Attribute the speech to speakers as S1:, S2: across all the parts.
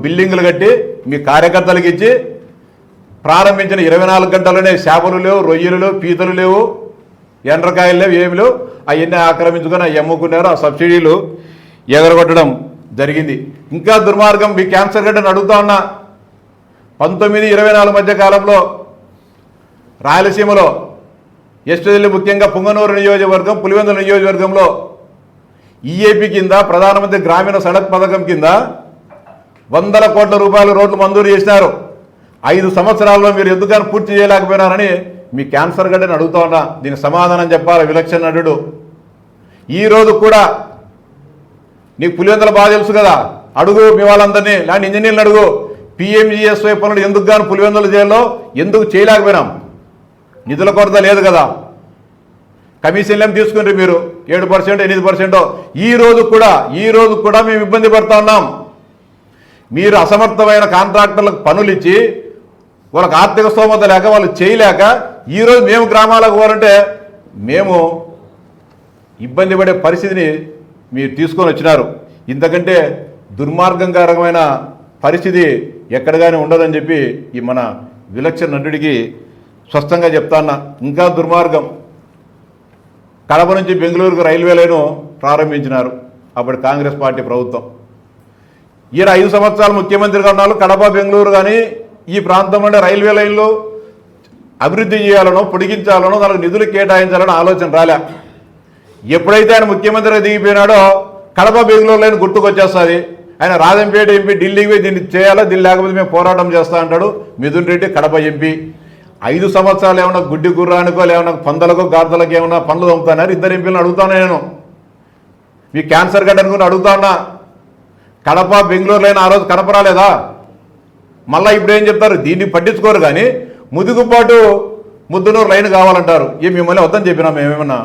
S1: బిల్డింగులు కట్టి మీ కార్యకర్తలకు ఇచ్చి ప్రారంభించిన 24 గంటల్లోనే చేపలు లేవు, రొయ్యలు లేవు, పీతలు లేవు, ఎండ్రకాయలు లేవు, ఏమి లేవు. అవన్నీ ఆక్రమించుకొని అవి అమ్ముకున్నారు. ఆ సబ్సిడీలు ఎగరగొట్టడం జరిగింది. ఇంకా దుర్మార్గం మీ క్యాన్సర్ గడ్డను అడుగుతా ఉన్నా. 19-24 మధ్య కాలంలో రాయలసీమలో ఎస్టేట్లు ముఖ్యంగా పుంగనూరు నియోజకవర్గం, పులివెందుల నియోజకవర్గంలో ఈఏపీ కింద ప్రధానమంత్రి గ్రామీణ సడక్ పథకం కింద 100 కోట్ల రూపాయల రోడ్లు మంజూరు చేసినారు. 5 సంవత్సరాల్లో మీరు ఎందుకని పూర్తి చేయలేకపోయినారని మీ క్యాన్సర్ గడ్డని అడుగుతా ఉన్నా. దీనికి సమాధానం చెప్పాలి విలక్షణ నటుడు. ఈరోజు కూడా నీకు పులివెందుల బాగా తెలుసు కదా, అడుగు మీ వాళ్ళందరినీ, లాంటి ఇంజనీర్లు అడుగు. PMGSY పనులు ఎందుకు కానీ పులివెందుల జైల్లో ఎందుకు చేయలేకపోయినాం? నిధుల కొరత లేదు కదా. కమిషన్లు ఏం తీసుకుంటారు మీరు? 7%, 8%. ఈ రోజు కూడా మేము ఇబ్బంది పడుతూ ఉన్నాం. మీరు అసమర్థమైన కాంట్రాక్టర్లకు పనులు ఇచ్చి వాళ్ళకి ఆర్థిక స్తోమత లేక వాళ్ళు చేయలేక ఈరోజు మేము గ్రామాలకు పోవాలంటే మేము ఇబ్బంది పడే పరిస్థితిని మీరు తీసుకొని వచ్చినారు. ఇంతకంటే దుర్మార్గకరమైన పరిస్థితి ఎక్కడగానే ఉండదని చెప్పి ఈ మన విలక్షణ నటుడికి స్పష్టంగా చెప్తాన్నా. ఇంకా దుర్మార్గం, కడప నుంచి బెంగళూరుకు రైల్వే లైను ప్రారంభించినారు అప్పుడు కాంగ్రెస్ పార్టీ ప్రభుత్వం. ఈయన 5 సంవత్సరాలు ముఖ్యమంత్రిగా ఉన్నారు. కడప, బెంగళూరు కానీ ఈ ప్రాంతంలోనే రైల్వే లైన్లు అభివృద్ధి చేయాలనో, పొడిగించాలనో, దానికి నిధులు కేటాయించాలనో ఆలోచన రాలే. ఎప్పుడైతే ఆయన ముఖ్యమంత్రిగా దిగిపోయినాడో కడప, బెంగళూరు లైన్ గుర్తుకొచ్చేస్తుంది. ఆయన రాజంపేట ఎంపీ ఢిల్లీకి పోయి దీన్ని చేయాలా, దీన్ని లేకపోతే మేము పోరాటం చేస్తా అంటాడు. మిథున్ రెడ్డి కడప ఎంపీ. 5 సంవత్సరాలు ఏమన్నా గుడ్డి గుర్రానికో లేమన్నా పందలకో గార్తలకు ఏమన్నా పనులు దొంగతున్నారు. 2 ఎంపీలను అడుగుతాను నేను. మీ క్యాన్సర్ గడ్డ అనుకుని అడుగుతా ఉన్నా. కడప, బెంగళూరు లైన్ ఆ రోజు కడప రాలేదా? మళ్ళీ ఇప్పుడు ఏం చెప్తారు? దీన్ని పట్టించుకోరు కానీ ముదుగుపాటు ముద్దనూరు లైన్ కావాలంటారు. మిమ్మల్ని వద్దని చెప్పినా మేమేమన్నా?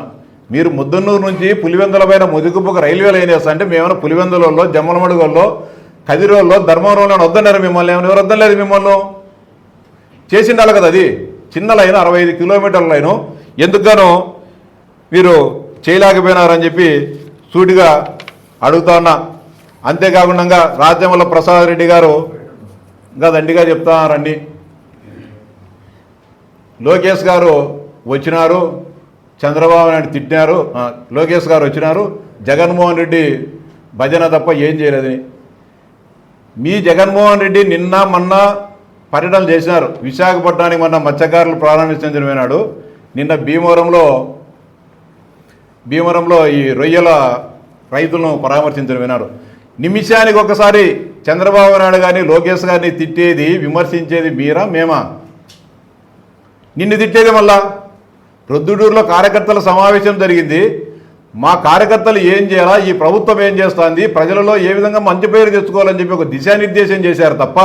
S1: మీరు ముద్దనూరు నుంచి పులివెందుల పైన ముదుగుపుకు రైల్వే లైన్ వేస్తా అంటే మేమన్నా పులివెందులలో, జమ్మలమడుగుల్లో, కదిరోల్లో, ధర్మవరంలో వద్దన్నారు మిమ్మల్ని. ఏమైనా ఎవరు వద్దలేదు మిమ్మల్ని? చేసిండాలి కదా. అది చిన్న లైన్, 65 కిలోమీటర్ల లైను. ఎందుకనో మీరు చేయలేకపోయినారని చెప్పి సూటిగా అడుగుతా ఉన్నా. అంతేకాకుండా రాజ్యమల్ల ప్రసాద్ రెడ్డి గారు ఇంకా దండిగా చెప్తారండి. లోకేష్ గారు వచ్చినారు, చంద్రబాబు నాయుడు తిట్టినారు. లోకేష్ గారు వచ్చినారు, జగన్మోహన్ రెడ్డి భజన తప్ప ఏం చేయలేదని. మీ జగన్మోహన్ రెడ్డి నిన్న మొన్న పర్యటన చేసినారు. విశాఖపట్నానికి మొన్న మత్స్యకారులు ప్రారంభించిన పోయినాడు. నిన్న భీమవరంలో ఈ రొయ్యల రైతులను పరామర్శించిన పోయినారు. నిమిషానికి ఒకసారి చంద్రబాబు నాయుడు గారిని, లోకేష్ గారిని తిట్టేది, విమర్శించేది మీరా మేమా? నిన్ను తిట్టేది మళ్ళా. ప్రొద్దుటూరులో కార్యకర్తల సమావేశం జరిగింది. మా కార్యకర్తలు ఏం చేయాలా, ఈ ప్రభుత్వం ఏం చేస్తుంది, ప్రజలలో ఏ విధంగా మంచి పేరు తెచ్చుకోవాలని చెప్పి ఒక దిశానిర్దేశం చేశారు తప్ప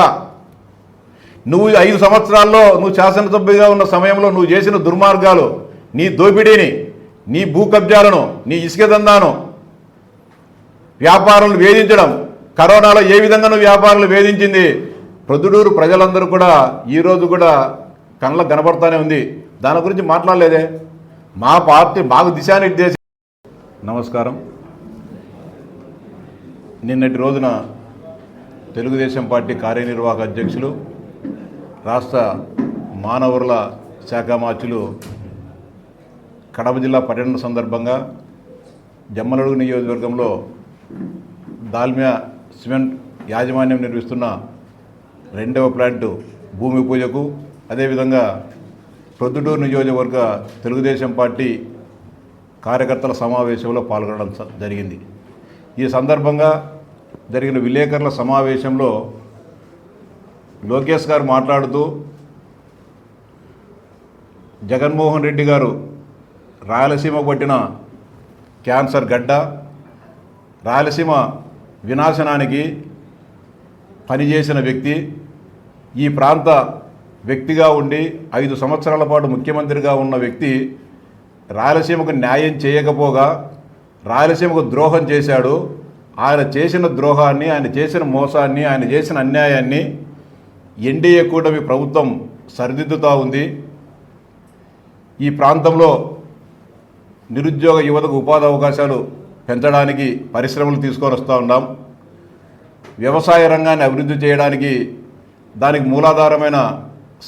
S1: నువ్వు 5 సంవత్సరాల్లో నువ్వు శాసనసభ్యుగా ఉన్న సమయంలో నువ్వు చేసిన దుర్మార్గాలు, నీ దోపిడీని, నీ భూ కబ్జాలను, నీ ఇసుక దందాను, వ్యాపారులను వేధించడం, కరోనాలో ఏ విధంగా నువ్వు వ్యాపారులు వేధించింది ప్రొద్దుటూరు ప్రజలందరూ కూడా ఈరోజు కూడా కళ్ళకు కనబడతానే ఉంది. దాని గురించి మాట్లాడలేదే. మా పార్టీ మాకు దిశానిర్దేశం. నమస్కారం. నిన్నటి రోజున తెలుగుదేశం పార్టీ కార్యనిర్వాహక అధ్యక్షులు, రాష్ట్ర మానవరుల శాఖ మార్చులు కడప జిల్లా పర్యటన సందర్భంగా జమ్మలడుగు నియోజకవర్గంలో దాల్మియా సిమెంట్ యాజమాన్యం నిర్మిస్తున్న 2వ ప్లాంటు భూమి పూజకు, అదేవిధంగా ప్రొద్దుటూరు నియోజకవర్గ తెలుగుదేశం పార్టీ కార్యకర్తల సమావేశంలో పాల్గొనడం జరిగింది. ఈ సందర్భంగా జరిగిన విలేకరుల సమావేశంలో లోకేష్ గారు మాట్లాడుతూ, జగన్మోహన్ రెడ్డి గారు రాయలసీమ పట్టిన క్యాన్సర్ గడ్డ, రాయలసీమ వినాశనానికి పనిచేసిన వ్యక్తి, ఈ ప్రాంత వ్యక్తిగా ఉండి 5 సంవత్సరాల పాటు ముఖ్యమంత్రిగా ఉన్న వ్యక్తి రాయలసీమకు న్యాయం చేయకపోగా రాయలసీమకు ద్రోహం చేశాడు. ఆయన చేసిన ద్రోహాన్ని, ఆయన చేసిన మోసాన్ని, ఆయన చేసిన అన్యాయాన్ని ఎన్డీఏ కూటమి ప్రభుత్వం సరిదిద్దుతూ ఉంది. ఈ ప్రాంతంలో నిరుద్యోగ యువతకు ఉపాధి అవకాశాలు పెంచడానికి పరిశ్రమలు తీసుకొని వస్తూ ఉన్నాం. వ్యవసాయ రంగాన్ని అభివృద్ధి చేయడానికి దానికి మూలాధారమైన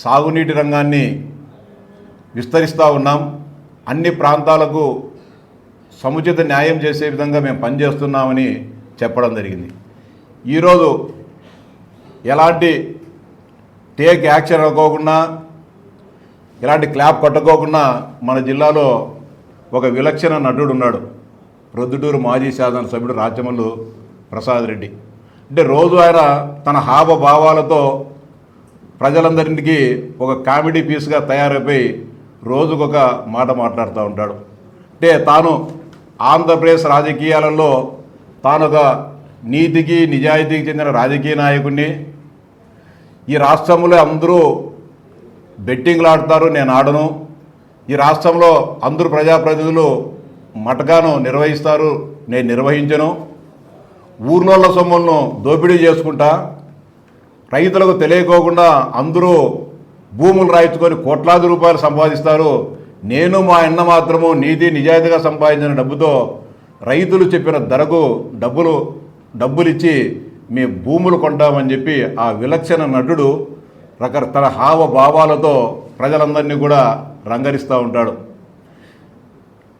S1: సాగునీటి రంగాన్ని విస్తరిస్తూ ఉన్నాం. అన్ని ప్రాంతాలకు సముచిత న్యాయం చేసే విధంగా మేము పనిచేస్తున్నామని చెప్పడం జరిగింది. ఈరోజు ఎలాంటి టేక్ యాక్షన్ అనుకోకుండా, ఎలాంటి క్లాప్ కొట్టుకోకుండా మన జిల్లాలో ఒక విలక్షణ నటుడు ఉన్నాడు. ప్రొద్దుటూరు మాజీ శాసనసభ్యుడు రాచమల్లు ప్రసాద్ రెడ్డి. అంటే రోజు ఆయన తన హావభావాలతో ప్రజలందరికీ ఒక కామెడీ పీస్గా తయారైపోయి రోజుకొక మాట మాట్లాడుతూ ఉంటాడు. అంటే తాను ఆంధ్రప్రదేశ్ రాజకీయాలలో తాను ఒక నీతికి నిజాయితీకి చెందిన రాజకీయ నాయకుడిని, ఈ రాష్ట్రంలో అందరూ బెట్టింగ్లు ఆడతారు, నేను ఆడను, ఈ రాష్ట్రంలో అందరూ ప్రజాప్రతినిధులు మటకాను నిర్వహిస్తారు, నేను నిర్వహించను, ఊర్లోళ్ళ సొమ్ములను దోపిడీ చేసుకుంటా, రైతులకు తెలియకోకుండా అందరూ భూములు రాయించుకొని కోట్లాది రూపాయలు సంపాదిస్తారు, నేను మా అన్న మాత్రము నీతి నిజాయితీగా సంపాదించిన డబ్బుతో రైతులు చెప్పిన ధరకు డబ్బులు ఇచ్చి మీ భూములు కొంటామని చెప్పి ఆ విలక్షణ నటుడు రకరకాల హావభావాలతో ప్రజలందరినీ కూడా రంగరిస్తూ ఉంటాడు.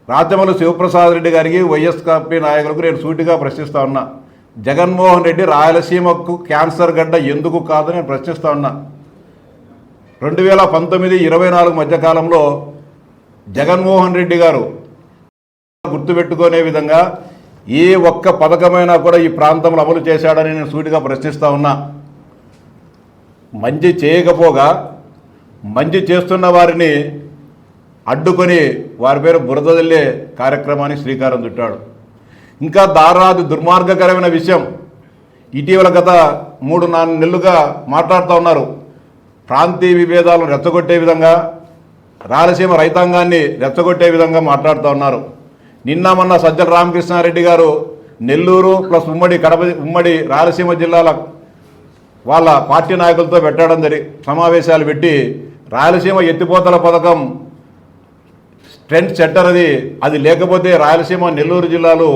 S1: రాచమల్లు శివప్రసాద్ రెడ్డి గారికి వైఎస్ఆర్పీ నాయకులకు నేను సూటిగా ప్రశ్నిస్తూ ఉన్నా. జగన్మోహన్ రెడ్డి రాయలసీమకు క్యాన్సర్ గడ్డ ఎందుకు కాదని నేను ప్రశ్నిస్తూ ఉన్నా. 2019-24 మధ్యకాలంలో జగన్మోహన్ రెడ్డి గారు గుర్తుపెట్టుకునే విధంగా ఏ ఒక్క పథకమైనా కూడా ఈ ప్రాంతంలో అమలు చేశాడని నేను సూటిగా ప్రశ్నిస్తూ ఉన్నా. మంచి చేయకపోగా మంచి చేస్తున్న వారిని అడ్డుకొని వారి పేరు బురద జల్లే కార్యక్రమానికి శ్రీకారం చుట్టాడు. ఇంకా దారుణాది దుర్మార్గకరమైన విషయం, ఇటీవల గత 3-4 నెలలుగా మాట్లాడుతూ ఉన్నారు. ప్రాంతీయ విభేదాలను రెచ్చగొట్టే విధంగా, రాయలసీమ రైతాంగాన్ని రెచ్చగొట్టే విధంగా మాట్లాడుతూ ఉన్నారు. నిన్న మొన్న సజ్జల రామకృష్ణారెడ్డి గారు నెల్లూరు ప్లస్ ఉమ్మడి రాయలసీమ జిల్లాల వాళ్ళ పార్టీ నాయకులతో పెట్టడం సమావేశాలు పెట్టి రాయలసీమ ఎత్తిపోతల పథకం ట్రెండ్ సెట్టర్ అది లేకపోతే రాయలసీమ నెల్లూరు జిల్లాలు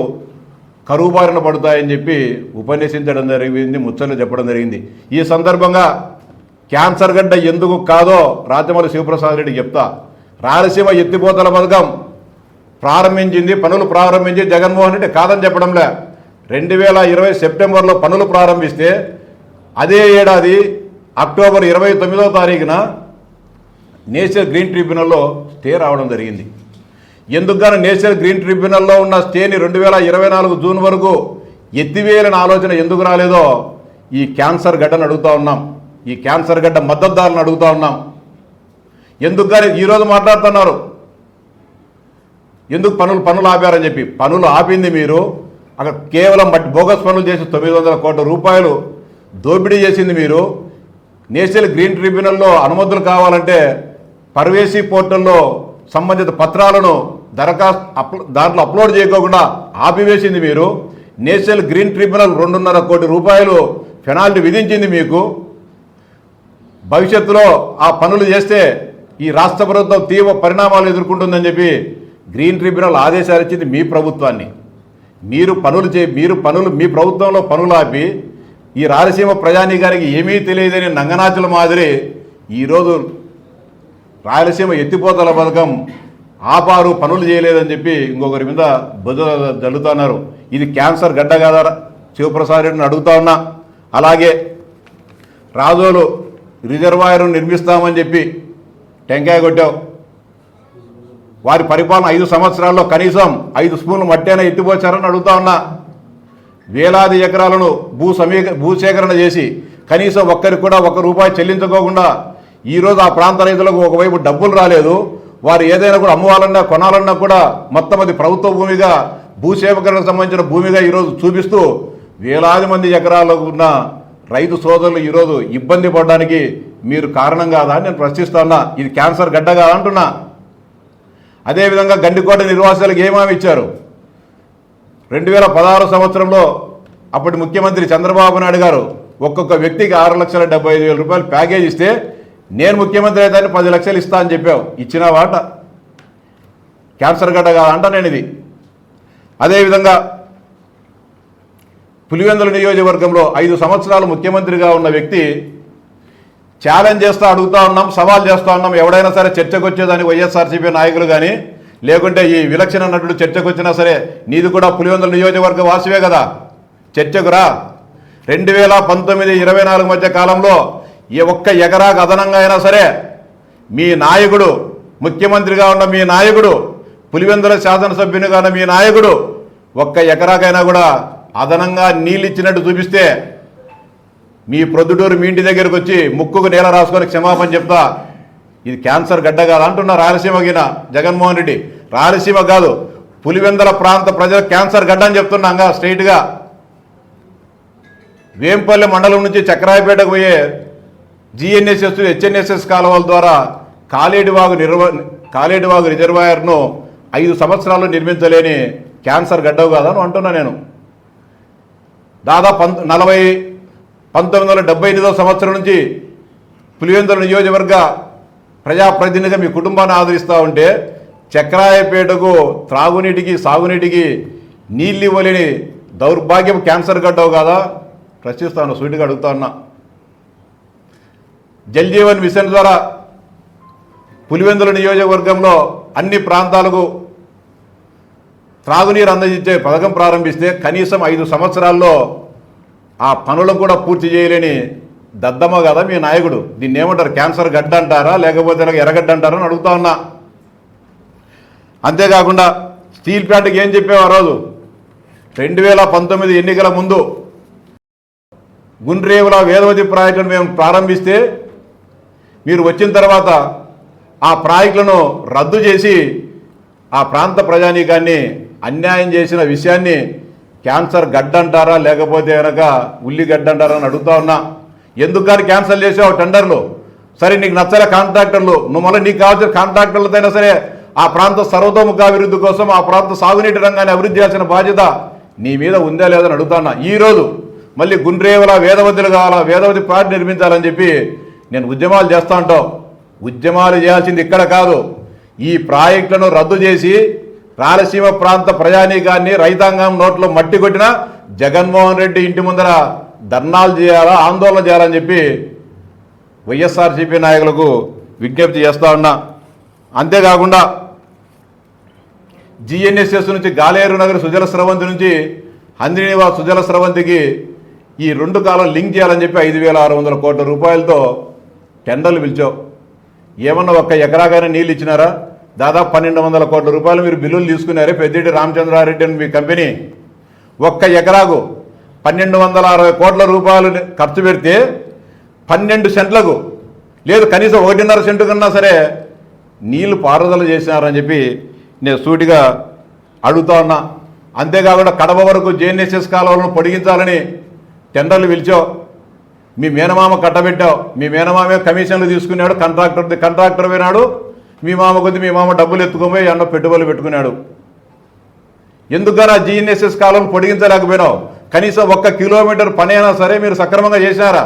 S1: కరువు బారిన పడతాయని చెప్పి ఉపన్యసించడం జరిగింది, ముచ్చట్లు చెప్పడం జరిగింది. ఈ సందర్భంగా క్యాన్సర్ గడ్డ ఎందుకు కాదో రాచమల్లు శివప్రసాద్ రెడ్డి చెప్తా. రాయలసీమ ఎత్తిపోతల పథకం పనులు ప్రారంభించి జగన్మోహన్ రెడ్డి కాదని చెప్పడంలే. 2020 సెప్టెంబర్లో పనులు ప్రారంభిస్తే అదే ఏడాది అక్టోబర్ 29వ తారీఖున నేషనల్ గ్రీన్ ట్రిబ్యునల్లో స్టే రావడం జరిగింది. ఎందుకుగాను నేషనల్ గ్రీన్ ట్రిబ్యునల్లో ఉన్న స్టేని 2024 జూన్ వరకు ఎత్తివేయాలని ఆలోచన ఎందుకు రాలేదో ఈ క్యాన్సర్ గడ్డను అడుగుతూ ఉన్నాం. ఈ క్యాన్సర్ గడ్డ మద్దతుదారులను అడుగుతూ ఉన్నాం. ఎందుకుగాని ఈరోజు మాట్లాడుతున్నారు ఎందుకు పనులు ఆపారని చెప్పి. పనులు ఆపింది మీరు, అక్కడ కేవలం బోగస్ పనులు చేసి 900 కోట్ల రూపాయలు దోపిడీ చేసింది మీరు. నేషనల్ గ్రీన్ ట్రిబ్యునల్లో అనుమతులు కావాలంటే పర్వేసి పోర్టల్లో సంబంధిత పత్రాలను దాంట్లో అప్లోడ్ చేయకోకుండా ఆపివేసింది మీరు. నేషనల్ గ్రీన్ ట్రిబ్యునల్ 2.5 కోటి రూపాయలు పెనాల్టీ విధించింది మీకు. భవిష్యత్తులో ఆ పనులు చేస్తే ఈ రాష్ట్ర ప్రభుత్వం తీవ్ర పరిణామాలు ఎదుర్కొంటుందని చెప్పి గ్రీన్ ట్రిబ్యునల్ ఆదేశాలు ఇచ్చింది మీ ప్రభుత్వాన్ని. మీ ప్రభుత్వంలో పనులు ఆపి ఈ రాయలసీమ ప్రజానీకానికి ఏమీ తెలియదని నంగనాచుల మాదిరి ఈరోజు రాయలసీమ ఎత్తిపోతల పథకం ఆపారు, పనులు చేయలేదని చెప్పి ఇంకొకరి మీద బుద్ధ జల్లుతున్నారు. ఇది క్యాన్సర్ గడ్డ కాదా శివప్రసాద్ రెడ్డిని అడుగుతా ఉన్నా. అలాగే రాజోలు రిజర్వాయర్ను నిర్మిస్తామని చెప్పి టెంకాయ కొట్టావు. వారి పరిపాలన 5 సంవత్సరాల్లో కనీసం 5 స్పూన్లు మట్టైనా ఎత్తిపోచారని అడుగుతా ఉన్నా. వేలాది ఎకరాలను భూసేకరణ చేసి కనీసం ఒక్కరికి కూడా ₹1 చెల్లించుకోకుండా ఈరోజు ఆ ప్రాంత రైతులకు ఒకవైపు డబ్బులు రాలేదు. వారు ఏదైనా కూడా అమ్మాలన్నా కొనాలన్నా కూడా మొత్తం అది ప్రభుత్వ భూమిగా భూసేకరణకు సంబంధించిన భూమిగా ఈరోజు చూపిస్తూ వేలాది మంది ఎకరాలకు ఉన్న రైతు సోదరులు ఈరోజు ఇబ్బంది పడడానికి మీరు కారణం కాదా అని నేను ప్రశ్నిస్తా ఉన్నా. ఇది క్యాన్సర్ గడ్డ కాదా అంటున్నా. అదేవిధంగా గండికోట నిర్వాసితులకు ఏమేమి ఇచ్చారు? 2016 సంవత్సరంలో అప్పటి ముఖ్యమంత్రి చంద్రబాబు నాయుడు గారు ఒక్కొక్క వ్యక్తికి ₹6,75,000 ప్యాకేజ్ ఇస్తే నేను ముఖ్యమంత్రి అయితే 10 లక్షలు ఇస్తా అని చెప్పావు. ఇచ్చిన వాట క్యాన్సర్ గడ్డ కాదంట నేను ఇది. అదేవిధంగా పులివెందుల నియోజకవర్గంలో 5 సంవత్సరాలు ముఖ్యమంత్రిగా ఉన్న వ్యక్తి ఛాలెంజ్ చేస్తూ అడుగుతా ఉన్నాం, సవాల్ చేస్తూ ఉన్నాం. ఎవడైనా సరే చర్చకు వచ్చేదానికి వైఎస్ఆర్సీపీ నాయకులు కానీ లేకుంటే ఈ విలక్షణ నటుడు చర్చకు వచ్చినా సరే నీది కూడా పులివెందుల నియోజకవర్గ వాసివే కదా, చర్చకు రా. 2019-24 మధ్య కాలంలో ఈ ఒక్క ఎకరాకు అదనంగా అయినా సరే మీ నాయకుడు, ముఖ్యమంత్రిగా ఉన్న మీ నాయకుడు, పులివెందుల శాసనసభ్యునిగా ఉన్న మీ నాయకుడు ఒక్క ఎకరాకైనా కూడా అదనంగా నీళ్ళు ఇచ్చినట్టు చూపిస్తే మీ ప్రొద్దుటూరు మీ ఇంటి దగ్గరకు వచ్చి ముక్కుకు నేల రాసుకొని క్షమాపణ చెప్తా. ఇది క్యాన్సర్ గడ్డ కాదు అంటున్నా రాయలసీమకిన జగన్మోహన్ రెడ్డి. రాయలసీమ కాదు, పులివెందుల ప్రాంత ప్రజలు క్యాన్సర్ గడ్డ అని చెప్తున్నాగా స్ట్రైట్గా. వేంపల్లి మండలం నుంచి చక్రాయపేటకు పోయే జిఎన్ఎస్ఎస్ హెచ్ఎన్ఎస్ఎస్ కాలువల ద్వారా కాలేటివాగు రిజర్వాయర్ను 5 సంవత్సరాలు నిర్మించలేని క్యాన్సర్ గడ్డవు కాదని అంటున్నా నేను. దాదాపు 1978వ సంవత్సరం నుంచి పులివెందుల నియోజకవర్గ ప్రజాప్రతినిధిగా మీ కుటుంబాన్ని ఆదరిస్తూ ఉంటే చక్రాయపేటకు త్రాగునీటికి సాగునీటికి నీళ్ళు ఇవ్వలేని దౌర్భాగ్యం క్యాన్సర్ గడ్డవు కాదా ప్రశ్నిస్తాను, సూటిగా అడుగుతా ఉన్నా. జల్ జీవన్ మిషన్ ద్వారా పులివెందుల నియోజకవర్గంలో అన్ని ప్రాంతాలకు త్రాగునీరు అందజేసే పథకం ప్రారంభిస్తే కనీసం 5 సంవత్సరాల్లో ఆ పనులను కూడా పూర్తి చేయలేని దద్దమ్మ కదా మీ నాయకుడు. దీన్ని ఏమంటారు, క్యాన్సర్ గడ్డ అంటారా లేకపోతే ఎర్రగడ్డ అంటారా అని అడుగుతా ఉన్నా. అంతేకాకుండా స్టీల్ ప్లాంట్కి ఏం చెప్పావు ఆ రోజు 2019 ఎన్నికల ముందు గుండ్రేవుల వేదవతి ప్రాజెక్టును మేము ప్రారంభిస్తే మీరు వచ్చిన తర్వాత ఆ ప్రాజెక్టులను రద్దు చేసి ఆ ప్రాంత ప్రజానీకాన్ని అన్యాయం చేసిన విషయాన్ని క్యాన్సర్ గడ్డ అంటారా లేకపోతే కనుక ఉల్లిగడ్డ అంటారా అని అడుగుతా ఉన్నా. ఎందుకు కానీ క్యాన్సల్ చేసావు టెండర్లు? సరే నీకు నచ్చలే కాంట్రాక్టర్లు, నువ్వు మళ్ళీ నీకు కావాల్సిన కాంట్రాక్టర్లతో అయినా సరే ఆ ప్రాంత సర్వతోముఖాభివృద్ధి కోసం ఆ ప్రాంత సాగునీటి రంగాన్ని అభివృద్ధి చేయాల్సిన బాధ్యత నీ మీద ఉందా లేదని అడుగుతున్నా. ఈరోజు మళ్ళీ గుండ్రేవుల వేదవతులు కావాలా, వేదవతి ప్రాజెక్టు నిర్మించాలని చెప్పి నేను ఉద్యమాలు చేస్తా ఉంటావు. ఉద్యమాలు చేయాల్సింది ఇక్కడ కాదు, ఈ ప్రాజెక్టులను రద్దు చేసి రాయలసీమ ప్రాంత ప్రజానీకాన్ని రైతాంగం నోట్లో మట్టి కొట్టిన జగన్మోహన్ రెడ్డి ఇంటి ముందర ధర్నాలు చేయాలా, ఆందోళన చేయాలని చెప్పి వైఎస్ఆర్సీపీ నాయకులకు విజ్ఞప్తి చేస్తూ ఉన్నా. అంతేకాకుండా జిఎన్ఎస్ఎస్ నుంచి గాలేరు నగర్ సుజల స్రవంతి నుంచి హంద్రీనివాస్ సుజల స్రవంతికి ఈ 2 కాలం లింక్ చేయాలని చెప్పి 5,600 కోట్ల రూపాయలతో టెండర్లు పిలిచావు. ఏమన్నా ఒక్క ఎకరాకైనా నీళ్ళు ఇచ్చినారా? దాదాపు 1,200 కోట్ల రూపాయలు మీరు బిల్లులు తీసుకున్నారే పెద్దిరెడ్డి రామచంద్రారెడ్డి అని మీ కంపెనీ. ఒక్క ఎకరాకు 1,260 కోట్ల రూపాయలు ఖర్చు పెడితే 12 సెంట్లకు లేదు, కనీసం 1.5 సెంటు కన్నా సరే నీళ్లు పారుదల చేసినారని చెప్పి నేను సూటిగా అడుగుతా ఉన్నా. అంతేకాకుండా కడప వరకు జేఎన్ఎస్ఎస్ కాలువలను పొడిగించాలని టెండర్లు పిలిచావు. మీ మేనమామ కట్టబెట్టావు. మీ మేనమామే కమిషన్లు తీసుకున్నాడు, కాంట్రాక్టర్ పోయినాడు. మీ మామ కొద్ది మీ మామ డబ్బులు ఎత్తుకోపోయి అన్న పెట్టుబడులు పెట్టుకున్నాడు. ఎందుకన్నా జిఎన్ఎస్ఎస్ కాలువలు పొడిగించలేకపోయినావు? కనీసం 1 కిలోమీటర్ పనైనా సరే మీరు సక్రమంగా చేసినారా?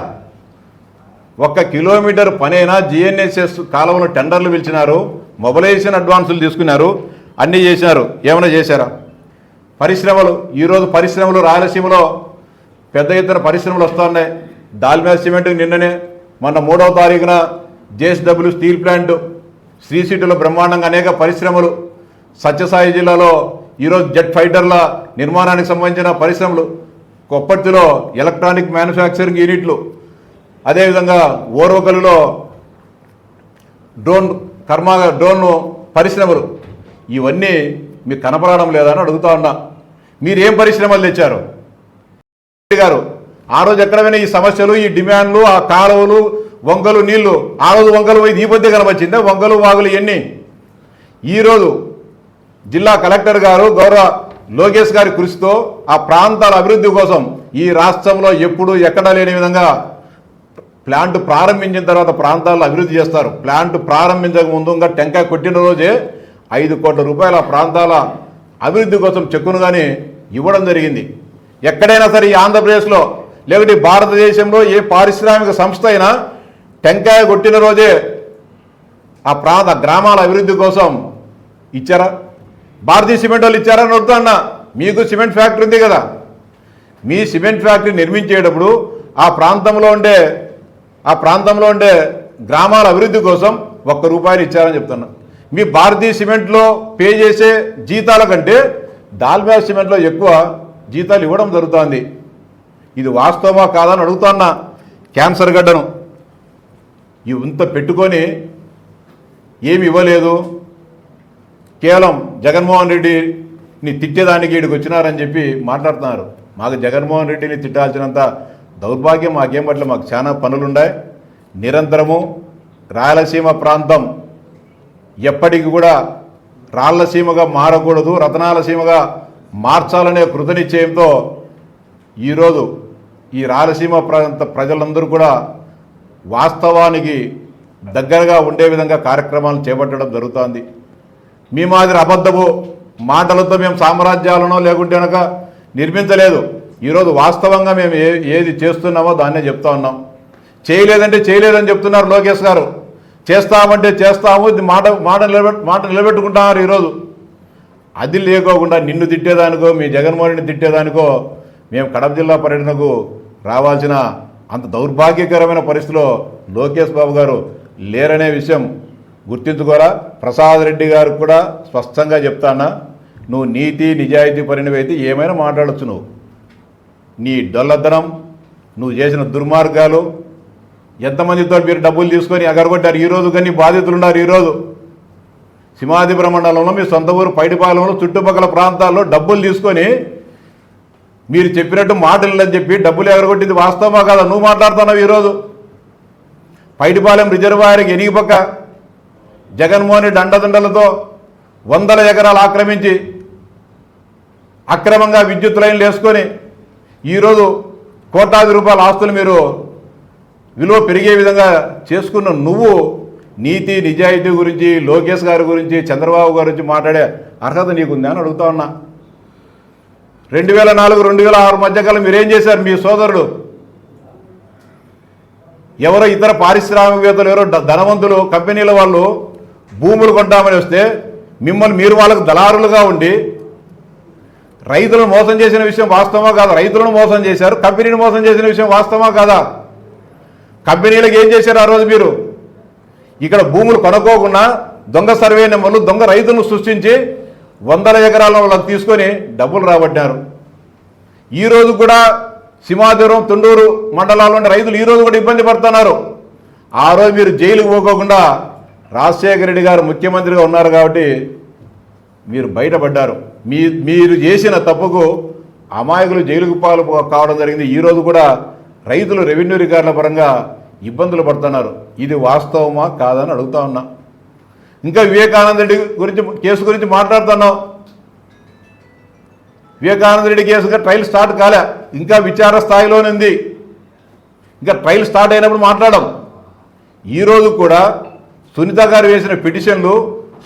S1: 1 కిలోమీటర్ పనైనా జిఎన్ఎస్ఎస్ కాలువలు టెండర్లు పిలిచినారు, మొబిలైజేషన్ అడ్వాన్సులు తీసుకున్నారు, అన్నీ చేసినారు. ఏమైనా చేశారా? పరిశ్రమలు, ఈరోజు పరిశ్రమలు రాయలసీమలో పెద్ద ఎత్తున పరిశ్రమలు వస్తున్నాయి. దాల్మియా సిమెంట్ నిన్ననే మొన్న 3వ తారీఖున జేఎస్డబ్ల్యూ స్టీల్ ప్లాంట్, శ్రీ సిటీలో బ్రహ్మాండంగా అనేక పరిశ్రమలు, సత్యసాయి జిల్లాలో ఈరోజు జెట్ ఫైటర్ల నిర్మాణానికి సంబంధించిన పరిశ్రమలు, కొప్పర్తిలో ఎలక్ట్రానిక్ మ్యానుఫ్యాక్చరింగ్ యూనిట్లు, అదేవిధంగా ఓర్వకల్లులో డ్రోన్ పరిశ్రమలు, ఇవన్నీ మీకు కనపడడం లేదని అడుగుతా ఉన్నా. మీరేం పరిశ్రమలు తెచ్చారు గారు? ఆ రోజు ఎక్కడైనా ఈ సమస్యలు, ఈ డిమాండ్లు, ఆ కాలువలు, వంగలు, నీళ్లు, ఆ రోజు వంగలు పోయి ఈ పొద్దే కనపచ్చిందే వంగలు వాగులు ఇవన్నీ. ఈరోజు జిల్లా కలెక్టర్ గారు గౌరవ లోకేష్ గారి కృషితో ఆ ప్రాంతాల అభివృద్ధి కోసం ఈ రాష్ట్రంలో ఎప్పుడు ఎక్కడా లేని విధంగా ప్లాంట్ ప్రారంభించిన తర్వాత ప్రాంతాల్లో అభివృద్ధి చేస్తారు. ప్లాంట్ ప్రారంభించక ముందు ఇంకా టెంకాయ కొట్టిన రోజే 5 కోట్ల రూపాయల ప్రాంతాల అభివృద్ధి కోసం చెక్కును కానీ ఇవ్వడం జరిగింది. ఎక్కడైనా సరే ఈ ఆంధ్రప్రదేశ్లో లేకపోతే భారతదేశంలో ఏ పారిశ్రామిక సంస్థ అయినా టెంకాయ కొట్టిన రోజే ఆ ప్రాంత గ్రామాల అభివృద్ధి కోసం ఇచ్చారా? భారతీయ సిమెంట్ వాళ్ళు ఇచ్చారని అడుగుతున్నా. మీకు సిమెంట్ ఫ్యాక్టరీ ఉంది కదా, మీ సిమెంట్ ఫ్యాక్టరీ నిర్మించేటప్పుడు ఆ ప్రాంతంలో ఉండే గ్రామాల అభివృద్ధి కోసం ₹1 ఇచ్చారని చెప్తున్నా. మీ భారతీయ సిమెంట్లో పే చేసే జీతాల కంటే దాల్మియా సిమెంట్లో ఎక్కువ జీతాలు ఇవ్వడం జరుగుతోంది. ఇది వాస్తవమా కాదని అడుగుతున్నా. క్యాన్సర్ గడ్డను ఇంత పెట్టుకొని ఏమి ఇవ్వలేదు, కేవలం జగన్మోహన్ రెడ్డిని తిట్టేదానికి ఇక్కడికి వచ్చినారని చెప్పి మాట్లాడుతున్నారు. మాకు జగన్మోహన్ రెడ్డిని తిట్టాల్సినంత దౌర్భాగ్యం మాకేం పట్ల మాకు చాలా పనులున్నాయి. నిరంతరము రాయలసీమ ప్రాంతం ఎప్పటికి కూడా రాళ్లసీమగా మారకూడదు, రతనాల సీమగా మార్చాలనే కృతనిశ్చయంతో ఈరోజు ఈ రాయలసీమ ప్రాంత ప్రజలందరూ కూడా వాస్తవానికి దగ్గరగా ఉండే విధంగా కార్యక్రమాలు చేపట్టడం జరుగుతోంది. మీ మాదిరి అబద్ధపు మాటలతో మేము సామ్రాజ్యాలను లేకుంటే కనుక నిర్మించలేదు. ఈరోజు వాస్తవంగా మేము ఏది చేస్తున్నామో దాన్నే చెప్తా ఉన్నాం. చేయలేదంటే చేయలేదని చెప్తున్నారు లోకేష్ గారు. చేస్తామంటే చేస్తాము, ఇది మాట నిలబెట్టుకుంటున్నారు. ఈరోజు అది లేకోకుండా నిన్ను తిట్టేదానికో మీ జగన్మోహన్ రెడ్డిని తిట్టేదానికో మేము కడప జిల్లా పర్యటనకు రావాల్సిన అంత దౌర్భాగ్యకరమైన పరిస్థితిలో లోకేష్ బాబు గారు లేరనే విషయం గుర్తించుకోరా. ప్రసాద్ రెడ్డి గారు కూడా స్పష్టంగా చెప్తానా, నువ్వు నీతి నిజాయితీ పరిణివైతే ఏమైనా మాట్లాడచ్చు. నువ్వు నీ డొల్లతనం, నువ్వు చేసిన దుర్మార్గాలు, ఎంతమందితో మీరు డబ్బులు తీసుకొని ఎగరగొట్టారు. ఈరోజు కానీ బాధితులు ఉన్నారు. ఈరోజు సింహాద్రిపురం మండలంలో మీ సొంత ఊరు పైడిపాలెంలో చుట్టుపక్కల ప్రాంతాల్లో డబ్బులు తీసుకొని మీరు చెప్పినట్టు మాటలు అని చెప్పి డబ్బులు ఎగరగొట్టింది వాస్తవమా కాదా? నువ్వు మాట్లాడుతున్నావు. ఈరోజు పైడిపాలెం రిజర్వాయర్కి ఎనిగిపక్క జగన్మోహన్ రెడ్డి అండదండలతో 100 ఎకరాలు ఆక్రమించి అక్రమంగా విద్యుత్ లైన్లు వేసుకొని ఈరోజు కోట్లాది రూపాయల ఆస్తులు మీరు విలువ పెరిగే విధంగా చేసుకున్న నువ్వు నీతి నిజాయితీ గురించి, లోకేష్ గారి గురించి, చంద్రబాబు గారి గురించి మాట్లాడే అర్హత నీకుందా అని అడుగుతా ఉన్నా. 2004-2006 మధ్యకాలం మీరేం చేశారు? మీ సోదరుడు ఎవరో ఇతర పారిశ్రామికవేత్తలు, ఎవరో ధనవంతులు కంపెనీల వాళ్ళు భూములు కొంటామని వస్తే మిమ్మల్ని మీరు వాళ్ళకు దళారులుగా ఉండి రైతులను మోసం చేసిన విషయం వాస్తవమా కాదా? రైతులను మోసం చేశారు, కంపెనీని మోసం చేసిన విషయం వాస్తవమా కాదా? కంపెనీలకు ఏం చేశారు ఆ రోజు? మీరు ఇక్కడ భూములు కొనుక్కోకుండా దొంగ సర్వే నెంబర్లు, దొంగ రైతులను సృష్టించి 100 ఎకరాల వాళ్ళకి తీసుకొని డబ్బులు రాబట్టారు. ఈరోజు కూడా సింహాద్రిపురం, తుండూరు మండలాల్లోని రైతులు ఈరోజు కూడా ఇబ్బంది పడుతున్నారు. ఆ రోజు మీరు జైలుకు పోకోకుండా రాజశేఖర రెడ్డి గారు ముఖ్యమంత్రిగా ఉన్నారు కాబట్టి మీరు బయటపడ్డారు. మీరు చేసిన తప్పుకు అమాయకులు జైలుకు పాలు కావడం జరిగింది. ఈరోజు కూడా రైతులు రెవెన్యూ రికార్డుల పరంగా ఇబ్బందులు పడుతున్నారు. ఇది వాస్తవమా కాదని అడుగుతా ఉన్నా. ఇంకా వివేకానంద రెడ్డి కేసు గురించి మాట్లాడుతున్నావు. వివేకానంద రెడ్డి కేసుగా ట్రయల్ స్టార్ట్ కాలే, ఇంకా విచార స్థాయిలోనే ఉంది. ఇంకా ట్రయల్ స్టార్ట్ అయినప్పుడు మాట్లాడడం. ఈరోజు కూడా సునీత గారు వేసిన పిటిషన్లు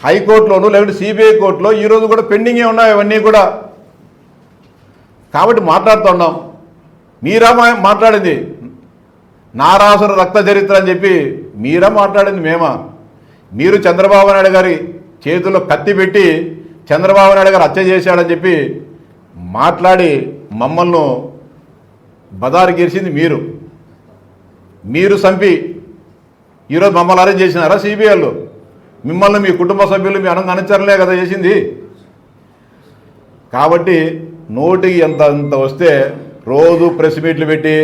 S1: హైకోర్టులోను లేకుంటే సిబిఐ కోర్టులో ఈరోజు కూడా పెండింగే ఉన్నాయి అవన్నీ కూడా. కాబట్టి మాట్లాడుతున్నాం. మీరా మాట్లాడింది నారాసుర రక్త చరిత్ర అని చెప్పి మీరా మాట్లాడింది మేమా? మీరు చంద్రబాబు నాయుడు గారి చేతుల్లో కత్తి పెట్టి చంద్రబాబు నాయుడు గారు హత్య చేశాడని చెప్పి మాట్లాడి మమ్మల్ని బదారు గెలిచింది మీరు చంపి ఈరోజు మమ్మల్ని అరెస్ట్ చేసినారా సిబిఐలు? మిమ్మల్ని మీ కుటుంబ సభ్యులు మీ అనుచరులే కదా చేసింది. కాబట్టి నోటికి ఎంత వస్తే రోజు ప్రెస్ మీట్లు పెట్టి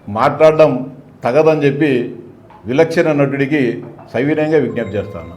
S1: మాట్లాడడం తగదని చెప్పి విలక్షణ నటుడికి సవినయంగా విజ్ఞప్తి చేస్తాను.